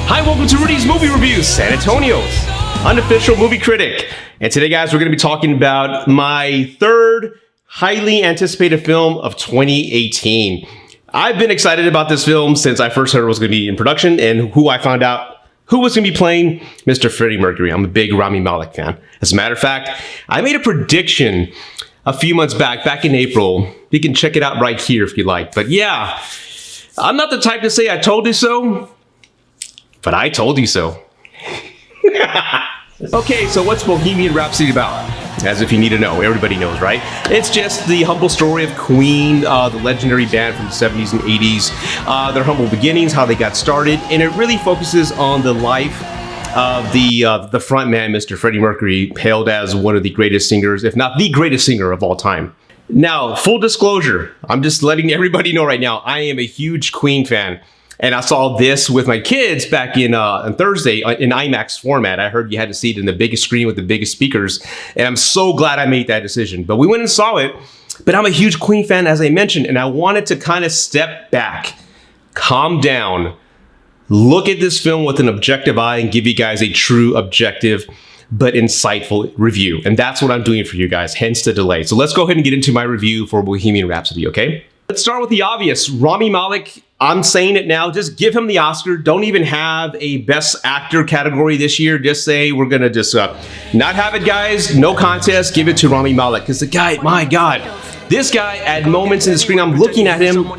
Hi, welcome to Rudy's Movie Reviews, San Antonio's unofficial movie critic. And today, guys, we're going to be talking about my third highly anticipated film of 2018. I've been excited about this film since I first heard it was going to be in production and who I found out who was going to be playing Mr. Freddie Mercury. I'm a big Rami Malek fan. As a matter of fact, I made a prediction a few months back in April. You can check it out right here if you like. But yeah, I'm not the type to say I told you so, but I told you so. Okay, so what's Bohemian Rhapsody about? As if you need to know, everybody knows, right? It's just the humble story of Queen, the legendary band from the 70s and 80s, their humble beginnings, how they got started, and it really focuses on the life of the front man, Mr. Freddie Mercury, hailed as one of the greatest singers, if not the greatest singer of all time. Now, full disclosure, I'm just letting everybody know right now, I am a huge Queen fan. And I saw this with my kids back in on Thursday in IMAX format. I heard you had to see it in the biggest screen with the biggest speakers. And I'm so glad I made that decision. But we went and saw it. But I'm a huge Queen fan, as I mentioned. And I wanted to kind of step back, calm down, look at this film with an objective eye and give you guys a true objective but insightful review. And that's what I'm doing for you guys, hence the delay. So let's go ahead and get into my review for Bohemian Rhapsody, okay? Let's start with the obvious. Rami Malek, I'm saying it now, just give him the Oscar. Don't even have a Best Actor category this year. Just say we're gonna just not have it, guys. No contest, give it to Rami Malek. Because the guy, my God, this guy at moments in the screen, I'm looking at him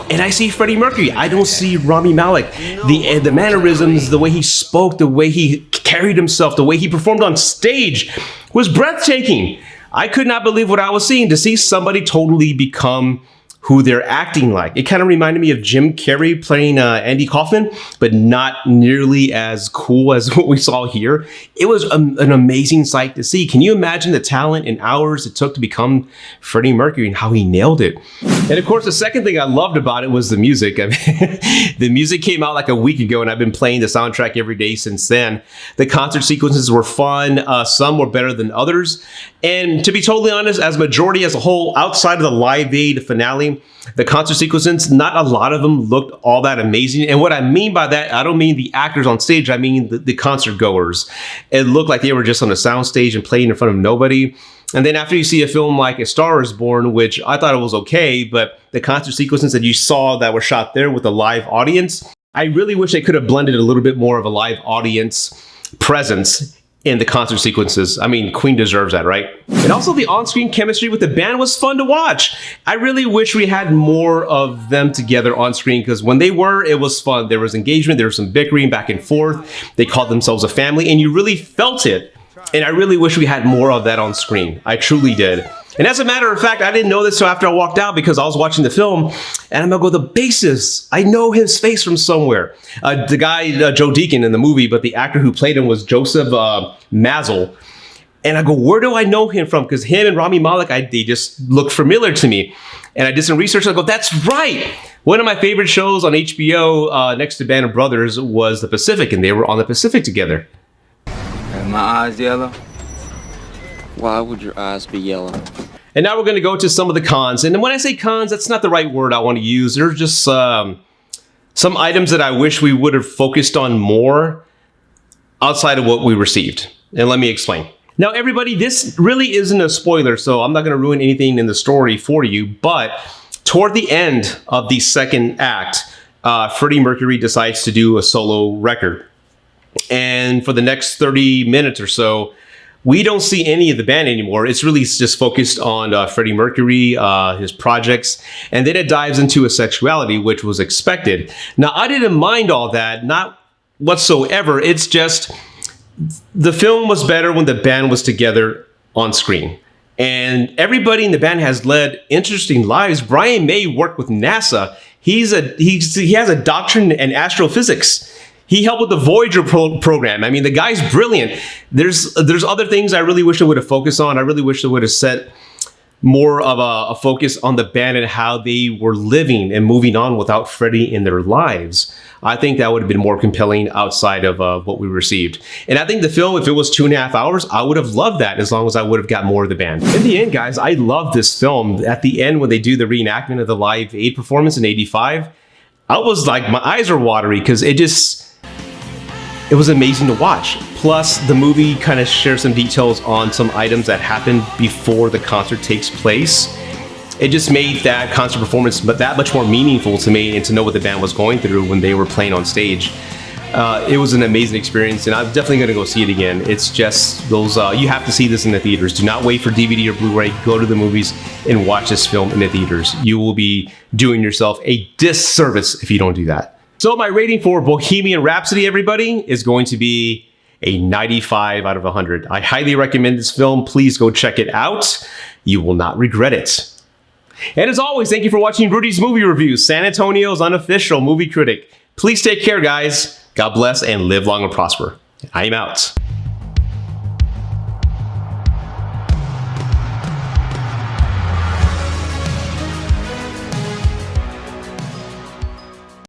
and I see Freddie Mercury. I don't see Rami Malek. The mannerisms, the way he spoke, the way he carried himself, the way he performed on stage was breathtaking. I could not believe what I was seeing, to see somebody totally become who they're acting like. It kind of reminded me of Jim Carrey playing Andy Kaufman, but not nearly as cool as what we saw here. It was an amazing sight to see. Can you imagine the talent and hours it took to become Freddie Mercury and how he nailed it? And of course, the second thing I loved about it was the music. I mean, the music came out like a week ago and I've been playing the soundtrack every day since then. The concert sequences were fun. Some were better than others. And to be totally honest, as majority as a whole, outside of the Live Aid finale, the concert sequences, not a lot of them looked all that amazing. And what I mean by that, I don't mean the actors on stage, I mean the concert goers. It looked like they were just on a sound stage and playing in front of nobody. And then after you see a film like A Star Is Born, which I thought it was okay, but the concert sequences that you saw that were shot there with a live audience, I really wish they could have blended a little bit more of a live audience presence in the concert sequences. I mean, Queen deserves that, right? And also the on-screen chemistry with the band was fun to watch. I really wish we had more of them together on screen, because when they were, it was fun. There was engagement, there was some bickering back and forth. They called themselves a family and you really felt it. And I really wish we had more of that on screen. I truly did. And as a matter of fact, I didn't know this until after I walked out, because I was watching the film and I'm gonna go, the bassist, I know his face from somewhere. The guy, Joe Deacon in the movie, but the actor who played him was Joseph Mazel. And I go, where do I know him from? Because him and Rami Malek, they just look familiar to me. And I did some research and I go, that's right. One of my favorite shows on HBO next to Band of Brothers was The Pacific, and they were on The Pacific together. Are my eyes yellow? Why would your eyes be yellow? And now we're going to go to some of the cons. And when I say cons, that's not the right word I want to use. There's just some items that I wish we would have focused on more outside of what we received. And let me explain. Now, everybody, this really isn't a spoiler, so I'm not going to ruin anything in the story for you. But toward the end of the second act, Freddie Mercury decides to do a solo record. And for the next 30 minutes or so, we don't see any of the band anymore. It's really just focused on Freddie Mercury, his projects, and then it dives into his sexuality, which was expected. Now, I didn't mind all that, not whatsoever. It's just the film was better when the band was together on screen. And everybody in the band has led interesting lives. Brian May worked with NASA. He has a doctorate in astrophysics. He helped with the Voyager program. I mean, the guy's brilliant. There's other things I really wish I would have focused on. I really wish I would have set more of a focus on the band and how they were living and moving on without Freddie in their lives. I think that would have been more compelling outside of what we received. And I think the film, if it was 2.5 hours, I would have loved that as long as I would have got more of the band. In the end, guys, I love this film. At the end, when they do the reenactment of the Live Aid performance in '85, I was like, my eyes are watery because it just, it was amazing to watch. Plus, the movie kind of shares some details on some items that happened before the concert takes place. It just made that concert performance that much more meaningful to me, and to know what the band was going through when they were playing on stage. It was an amazing experience, and I'm definitely going to go see it again. It's just those, you have to see this in the theaters. Do not wait for DVD or Blu-ray. Go to the movies and watch this film in the theaters. You will be doing yourself a disservice if you don't do that. So my rating for Bohemian Rhapsody, everybody, is going to be a 95 out of 100. I highly recommend this film. Please go check it out. You will not regret it. And as always, thank you for watching Rudy's Movie Reviews, San Antonio's unofficial movie critic. Please take care, guys. God bless and live long and prosper. I am out.